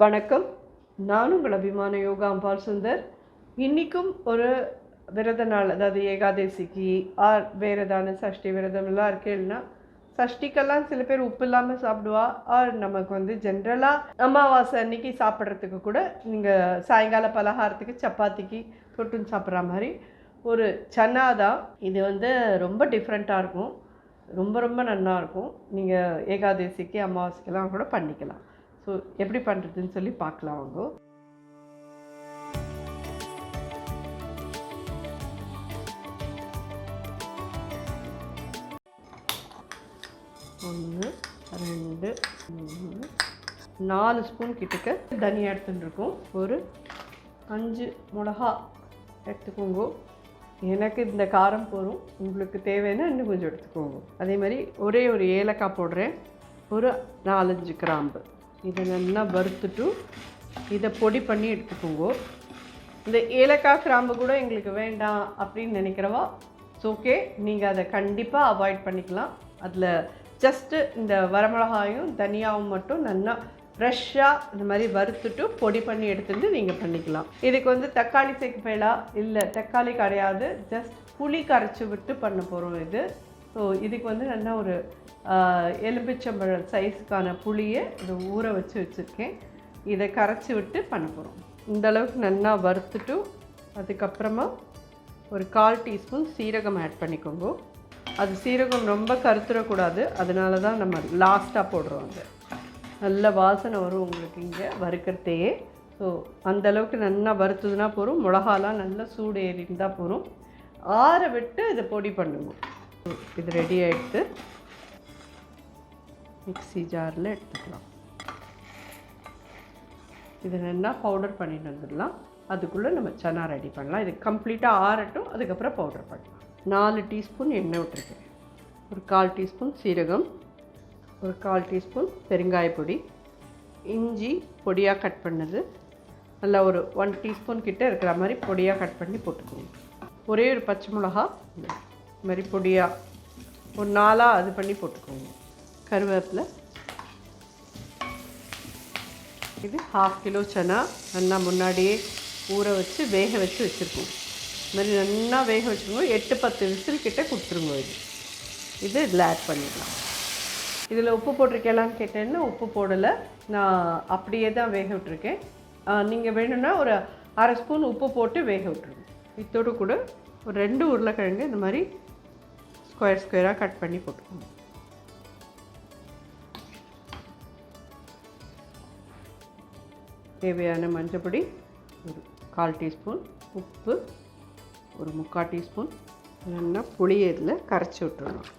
வணக்கம். நான் உங்கள் அபிமான யோகா அம்பாள் சுந்தர். இன்றைக்கும் ஒரு விரத நாள், அதாவது ஏகாதசிக்கு வேறு ஏதான சஷ்டி விரதமெல்லாம் இருக்கேன்னா, சஷ்டிக்கெல்லாம் சில பேர் உப்பு இல்லாமல் சாப்பிடுவா. நமக்கு ஜென்ரலாக அமாவாசை அன்னைக்கு சாப்பிட்றதுக்கு கூட நீங்கள் சாயங்கால பலகாரத்துக்கு சப்பாத்திக்கு தொட்டுன்னு சாப்பிட்ற மாதிரி ஒரு சன்னா தான். இது ரொம்ப டிஃப்ரெண்ட்டாக இருக்கும். ரொம்ப ரொம்ப நல்லாயிருக்கும். நீங்கள் ஏகாதசிக்கு அமாவாசைக்கெல்லாம் கூட பண்ணிக்கலாம். ஸோ எப்படி பண்ணுறதுன்னு சொல்லி பார்க்கலாம். வாங்க. ஒன்று, 2, 3, 4 ஸ்பூன் கிட்டக்க தனியா எடுத்துட்டுருக்கோம். ஒரு 5 மிளகா எடுத்துக்கோங்க. எனக்கு இந்த காரம் போதும். உங்களுக்கு தேவைன்னா இன்னும் கொஞ்சம் எடுத்துக்கோங்க. அதே மாதிரி ஒரே ஒரு ஏலக்காய் போடுறேன். ஒரு 4-5 கிராம்பு. இதை நல்லா வறுத்துட்டு இதை பொடி பண்ணி எடுத்துக்கோங்க. இந்த ஏலக்காய் கிராம்பு கூட எங்களுக்கு வேண்டாம் அப்படின்னு நினைக்கிறவா ஓகே, நீங்கள் அதை கண்டிப்பாக அவாய்ட் பண்ணிக்கலாம். அதில் ஜஸ்ட்டு இந்த வரமிளகாயும் தனியாவும் மட்டும் நல்லா ஃப்ரெஷ்ஷாக இந்த மாதிரி வறுத்துட்டு பொடி பண்ணி எடுத்துட்டு நீங்கள் பண்ணிக்கலாம். இதுக்கு தக்காளி சேர்க்கப்பேலா இல்லை, தக்காளி கிடையாது, ஜஸ்ட் புளி கரைச்சி விட்டு பண்ண போகிறோம் இது. ஸோ இதுக்கு நல்லா ஒரு எலும்பிச்சம்பழம் சைஸுக்கான புளியை இதை ஊற வச்சுருக்கேன். இதை கரைச்சி விட்டு பண்ண போகிறோம். இந்தளவுக்கு நல்லா வறுத்துட்டு அதுக்கப்புறமா ஒரு 1/4 டீஸ்பூன் சீரகம் ஆட் பண்ணிக்கோங்க. அது சீரகம் ரொம்ப கருத்துடக்கூடாது, அதனால தான் நம்ம லாஸ்ட்டாக போடுறோம். அது நல்ல வாசனை வரும் உங்களுக்கு இங்கே வறுக்கிறதையே. ஸோ அந்தளவுக்கு நல்லா வறுத்துதுன்னா போதும். மிளகாலாம் நல்லா சூடு ஏறி இருந்தால் போதும். ஆற விட்டு இதை பொடி பண்ணுங்க. இது ரெடி ஆகிடுத்து. மிக்ஸி ஜாரில் எடுத்துக்கலாம். இதை நல்லா பவுடர் பண்ணிட்டு வந்துடலாம். அதுக்குள்ளே நம்ம சன்னா ரெடி பண்ணலாம். இது கம்ப்ளீட்டாக ஆறட்டும், அதுக்கப்புறம் பவுடர் பண்ணலாம். 4 டீஸ்பூன் எண்ணெய் விட்டுருக்கேன். ஒரு 1/4 டீஸ்பூன் சீரகம், ஒரு 1/4 டீஸ்பூன் பெருங்காயப்பொடி, இஞ்சி பொடியாக கட் பண்ணது நல்லா ஒரு 1 டீஸ்பூன் கிட்டே இருக்கிற மாதிரி பொடியாக கட் பண்ணி போட்டுக்கோங்க. ஒரே ஒரு பச்சை மிளகா இது மாதிரி பொடியாக ஒரு 4 அது பண்ணி போட்டுக்கோங்க. கருவேப்பிலை. இது 1/2 கிலோ சன்னா நல்லா முன்னாடியே ஊற வச்சு வேக வச்சு வச்சுருக்கோம். இது மாதிரி நல்லா வேக வச்சுருக்கோம். 8-10 விசில் கிட்டே கொடுத்துருங்க. இது இதில் ஆட் பண்ணிடலாம். இதில் உப்பு போட்டிருக்கலான்னு கேட்டேன்னா உப்பு போடலை, நான் அப்படியே தான் வேக விட்டுருக்கேன். நீங்கள் வேணும்னா ஒரு 1/2 ஸ்பூன் உப்பு போட்டு வேக விட்டுருங்க. இதோடு கூட ஒரு 2 உருளைக்கிழங்கு இந்த மாதிரி ஸ்கொயராக கட் பண்ணி போட்டுக்கோங்க. தேவையான மஞ்சப்பொடி ஒரு 1/4 டீஸ்பூன், உப்பு ஒரு 3/4 டீஸ்பூன், நல்லா புளியை இதில் கரைச்சி விட்டுருணும்.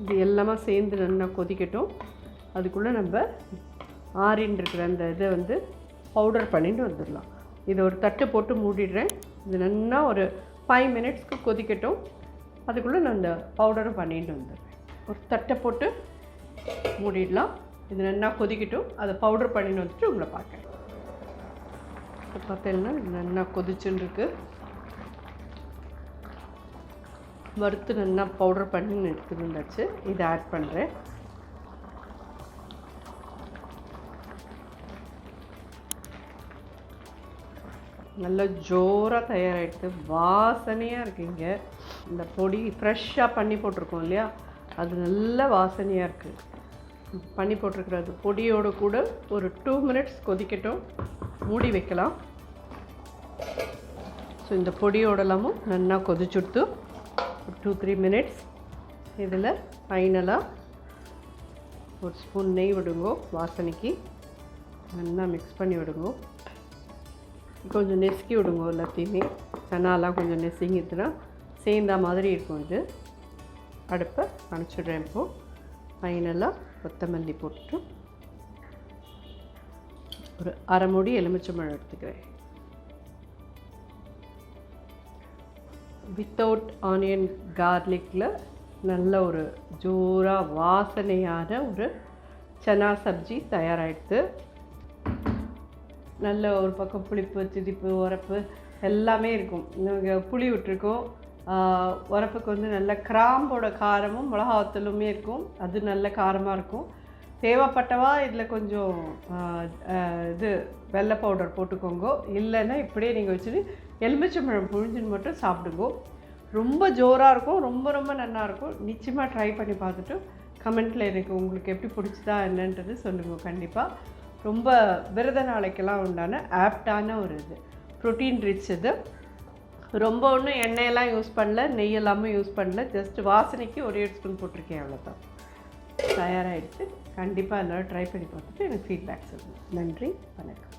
இது எல்லாமே சேர்ந்து நல்லா கொதிக்கட்டும். அதுக்குள்ளே நம்ம ஆறின்னு இருக்கிற அந்த இதை பவுடர் பண்ணிட்டு வந்துடலாம். இதை ஒரு தட்டு போட்டு மூடிடுறேன். இது நல்லா ஒரு 5 மினிட்ஸ்க்கு கொதிக்கட்டும். அதுக்குள்ளே நான் இந்த பவுடரும் பண்ணிட்டு வந்துடுறேன். ஒரு தட்டை போட்டு மூடிடலாம். இது நல்லா கொதிக்கட்டும். அதை பவுடர் பண்ணிட்டு வந்துட்டு உங்களை பார்க்குறேன். இப்போ பார்த்தீங்கன்னா இது நல்லா கொதிச்சுன்னு இருக்கு. வறுத்து நல்லா பவுடர் பண்ணி எடுத்துட்டு வந்தாச்சு. இதை ஆட் பண்ணுறேன். நல்லா ஜோராக தயாராகிடுது. வாசனையாக இருக்குங்க. இந்த பொடி ஃப்ரெஷ்ஷாக பண்ணி போட்டிருக்கோம் இல்லையா, அது நல்ல வாசனையாக இருக்குது. பண்ணி போட்டிருக்கிறது பொடியோடு கூட ஒரு 2 மினிட்ஸ் கொதிக்கட்டும், மூடி வைக்கலாம். ஸோ இந்த பொடியோடலாமும் நல்லா கொதிச்சுடுத்து ஒரு 2-3 மினிட்ஸ். இதில் ஃபைனலாக ஒரு ஸ்பூன் நெய் விடுங்கோ. வாசனைக்கு நல்லா மிக்ஸ் பண்ணி விடுங்கோ. கொஞ்சம் நெசுக்கி விடுங்க எல்லாத்தையுமே. சன்னாலாம் கொஞ்சம் நெசுங்கிட்டுனா சேர்ந்த மாதிரி இருக்கும். இது அடுப்பை அணைச்சிடுறேன். இப்போது ஃபைனலாக கொத்தமல்லி போட்டுட்டு ஒரு 1/2 மூடி எலுமிச்சம்பழம் எடுத்துக்கிறேன். வித்தவுட் ஆனியன் கார்லிக்கில் நல்ல ஒரு ஜோராக வாசனையான ஒரு சன்னா சப்ஜி தயாராகிடுது. நல்ல ஒரு பக்கம் புளிப்பு, திதிப்பு, உரப்பு எல்லாமே இருக்கும். நாங்கள் புளி விட்டுருக்கோம், உரப்புக்கு வந்து நல்ல கிராம்போட காரமும் மிளகாத்தூளுமே இருக்கும், அது நல்ல காரமாக இருக்கும். தேவைப்பட்டவா இதில் கொஞ்சம் இது வெள்ளை பவுடர் போட்டுக்கோங்க. இல்லைன்னா இப்படியே நீங்கள் வச்சுட்டு எலுமிச்சம்பழம் புழிஞ்சுன்னு மட்டும் சாப்பிடுங்கோ. ரொம்ப ஜோராக இருக்கும், ரொம்ப ரொம்ப நல்லாயிருக்கும். நிச்சயமாக ட்ரை பண்ணி பார்த்துட்டு கமெண்ட்டில் எனக்கு உங்களுக்கு எப்படி பிடிச்சதா என்னன்றது சொல்லுங்கள். கண்டிப்பாக ரொம்ப விரத நாளைக்கெல்லாம் உண்டான ஆப்டான ஒரு இது, ப்ரோட்டீன் ரிச் இது. ரொம்ப ஒன்றும் எண்ணெயெல்லாம் யூஸ் பண்ணல, நெய் எல்லாமே யூஸ் பண்ணல, ஜஸ்ட் வாசனைக்கு ஒரே ஸ்பூன் போட்டிருக்கேன், அவ்வளோதான். தயாராகிடுச்சு. கண்டிப்பாக எல்லோரும் ட்ரை பண்ணி பார்த்துட்டு எனக்கு ஃபீட்பேக் சொல்லுங்கள். நன்றி, வணக்கம்.